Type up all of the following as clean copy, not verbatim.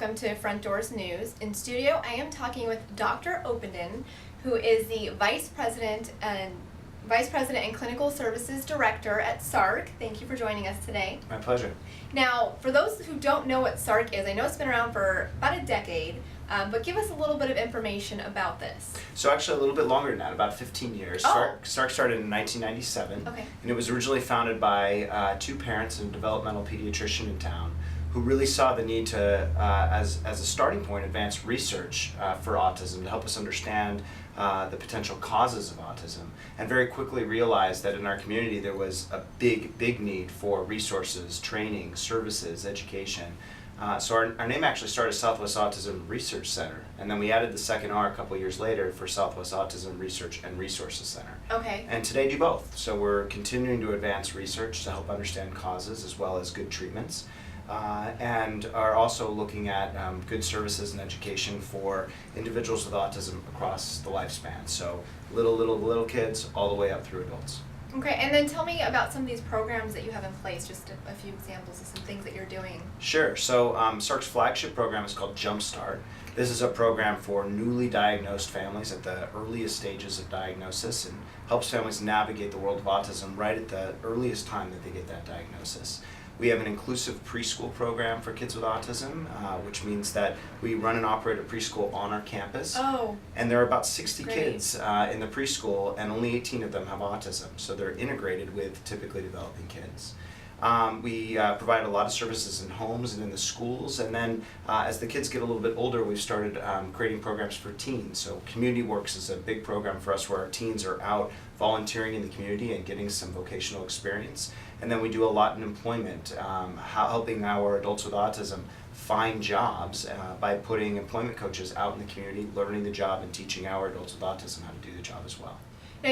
welcome to Frontdoors News. In studio, I am talking with Dr. Openden, who is the Vice President and Clinical Services Director at Sarrc. Thank you for joining us today. My pleasure. Now, for those who don't know what Sarrc is, I know it's been around for about a decade, but give us a little bit of information about this. So actually a little bit longer than that, about 15 years. Oh. Sarrc started in 1997, Okay. and it was originally founded by two parents and a developmental pediatrician in town who really saw the need to, as a starting point, advance research for autism to help us understand the potential causes of autism, and very quickly realized that in our community there was a big need for resources, training, services, education. So our name actually started Southwest Autism Research Center, and then we added the second R a couple years later for Southwest Autism Research and Resources Center. Okay. And today do both. So we're continuing to advance research to help understand causes as well as good treatments. And are also looking at good services and education for individuals with autism across the lifespan. So little kids all the way up through adults. Okay, and then tell me about some of these programs that you have in place, just a few examples of some things that you're doing. Sure. So Sarrc's flagship program is called Jumpstart. This is a program for newly diagnosed families at the earliest stages of diagnosis and helps families navigate the world of autism right at the earliest time that they get that diagnosis. We have an inclusive preschool program for kids with autism, which means that we run and operate a preschool on our campus. Oh. And there are about 60 Great. kids in the preschool, and only 18 of them have autism, so they're integrated with typically developing kids. We provide a lot of services in homes and in the schools, and then as the kids get a little bit older, we've started creating programs for teens. So Community Works is a big program for us where our teens are out volunteering in the community and getting some vocational experience. And then we do a lot in employment, helping our adults with autism find jobs by putting employment coaches out in the community, learning the job and teaching our adults with autism how to do the job as well. Now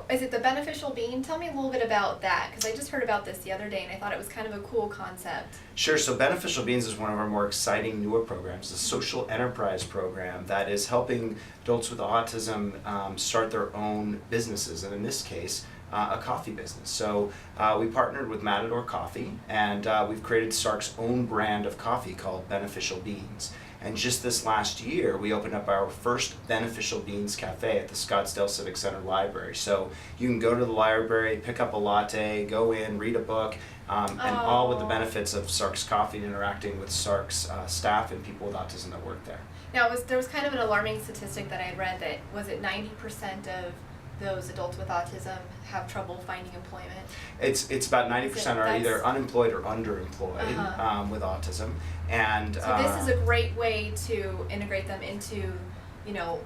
is it the beneficial being? Tell me a little bit about that, because I just heard about this the other day and I thought it was kind of a cool concept. Sure, so Beneficial Beings is one of our more exciting newer programs, a social enterprise program that is helping adults with autism start their own businesses, and in this case, a coffee business. So we partnered with Matador Coffee, and we've created Sarrc's own brand of coffee called Beneficial Beans. And just this last year, we opened up our first Beneficial Beans Cafe at the Scottsdale Civic Center Library. So you can go to the library, pick up a latte, go in, read a book, and all with the benefits of Sarrc's coffee and interacting with Sarrc's staff and people with autism that work there. Now, there was kind of an alarming statistic that I had read that, was it 90% of those adults with autism have trouble finding employment? It's about 90% are either unemployed or underemployed with autism, and so this is a great way to integrate them into,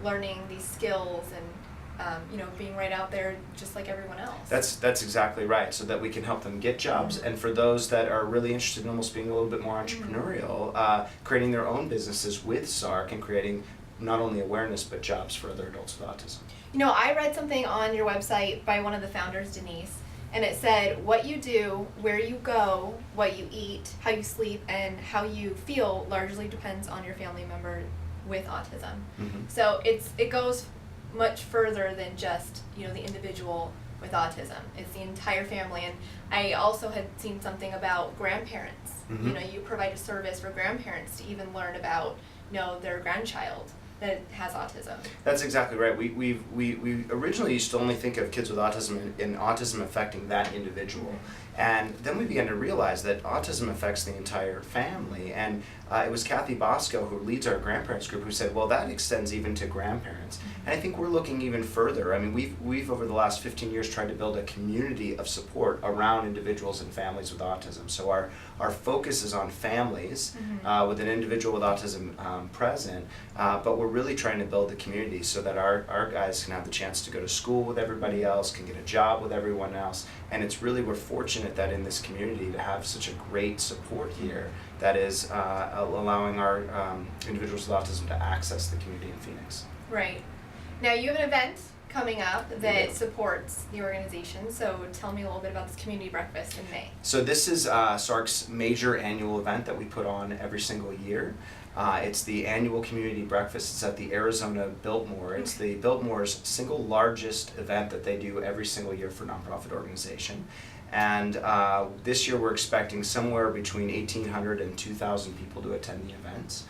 learning these skills and being right out there just like everyone else. That's exactly right. So that we can help them get jobs, and for those that are really interested in almost being a little bit more entrepreneurial, creating their own businesses with Sarrc and creating not only awareness but jobs for other adults with autism. I read something on your website by one of the founders, Denise, and it said what you do, where you go, what you eat, how you sleep, and how you feel largely depends on your family member with autism. Mm-hmm. So it goes much further than just the individual with autism. It's the entire family. And I also had seen something about grandparents. Mm-hmm. You provide a service for grandparents to even learn about their grandchild that has autism. That's exactly right. We originally used to only think of kids with autism and autism affecting that individual. And then we began to realize that autism affects the entire family. And it was Kathy Bosco, who leads our grandparents group, who said, well, that extends even to grandparents. And I think we're looking even further. I mean, we've over the last 15 years tried to build a community of support around individuals and families with autism. So our focus is on families with an individual with autism present, but we're really trying to build the community so that our guys can have the chance to go to school with everybody else, can get a job with everyone else. And we're fortunate that in this community to have such a great support here that is allowing our individuals with autism to access the community in Phoenix. Right. Now you have an event coming up that supports the organization, so tell me a little bit about this community breakfast in May. So this is Sarrc's major annual event that we put on every single year. It's the annual community breakfast. It's at the Arizona Biltmore. It's the Biltmore's single largest event that they do every single year for a nonprofit organization. And this year we're expecting somewhere between 1,800 and 2,000 people to attend the events.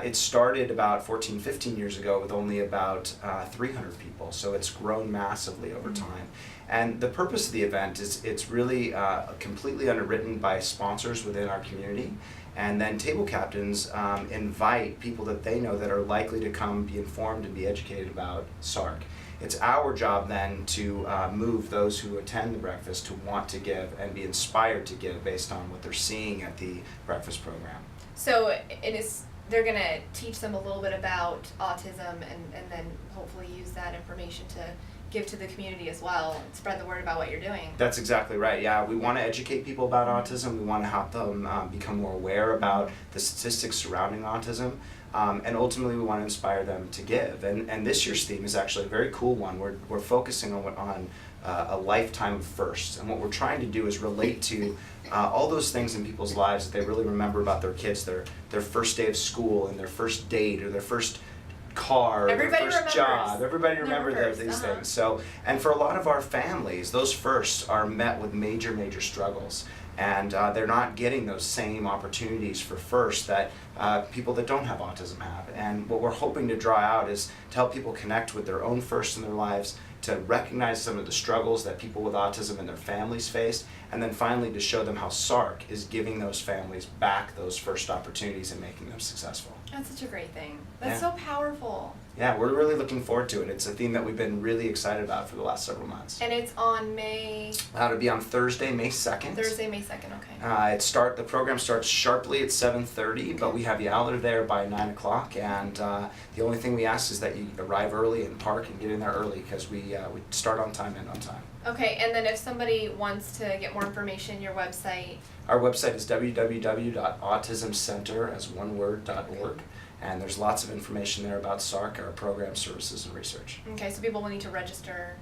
It started about 14, 15 years ago with only about 300 people, so it's grown massively over time. And the purpose of the event is it's really completely underwritten by sponsors within our community. And then table captains invite people that they know that are likely to come be informed and be educated about Sarrc. It's our job then to move those who attend the breakfast to want to give and be inspired to give based on what they're seeing at the breakfast program. So they're going to teach them a little bit about autism and then hopefully use that information to give to the community as well and spread the word about what you're doing. That's exactly right. Yeah, we want to educate people about autism. We want to help them become more aware about the statistics surrounding autism. And ultimately we want to inspire them to give. And this year's theme is actually a very cool one. We're focusing on a lifetime of firsts. And what we're trying to do is relate to all those things in people's lives that they really remember about their kids, their first day of school and their first date or their first car, or their first job. Everybody remembers these things. So, and for a lot of our families, those firsts are met with major, major struggles. And they're not getting those same opportunities for first that people that don't have autism have. And what we're hoping to draw out is to help people connect with their own firsts in their lives, to recognize some of the struggles that people with autism and their families faced, and then finally to show them how Sarrc is giving those families back those first opportunities and making them successful. That's such a great thing. That's so powerful. Yeah, we're really looking forward to it. It's a theme that we've been really excited about for the last several months. And it's on May... It'll be on Thursday, May 2nd. Thursday, May 2nd, okay. The program starts sharply at 7:30, but we have you out of there by 9 o'clock, and the only thing we ask is that you arrive early and park and get in there early, because we start on time and on time. Okay, and then if somebody wants to get more information, your website? Our website is www.autismcenter.org, and there's lots of information there about Sarrc, our program, services, and research. Okay, so people will need to register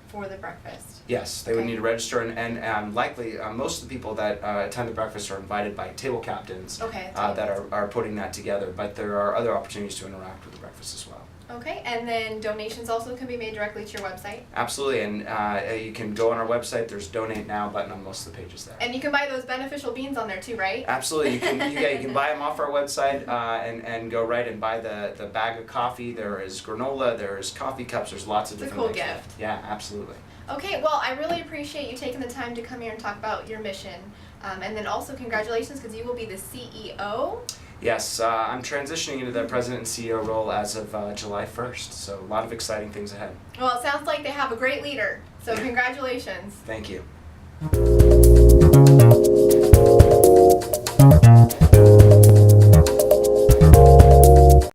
for the breakfast? Yes, they would need to register, and likely most of the people that attend the breakfast are invited by table captains that are putting that together, but there are other opportunities to interact with the breakfast as well. Okay, and then donations also can be made directly to your website? Absolutely, and you can go on our website. There's Donate Now button on most of the pages there. And you can buy those beneficial beans on there too, right? Absolutely, you can buy them off our website and go right and buy the bag of coffee. There is granola, there's coffee cups, there's lots of different things. It's a cool gift. Yeah, absolutely. Okay, well, I really appreciate you taking the time to come here and talk about your mission. And then also congratulations, because you will be the CEO. Yes, I'm transitioning into the President and CEO role as of July 1st, so a lot of exciting things ahead. Well, it sounds like they have a great leader, so congratulations. Thank you.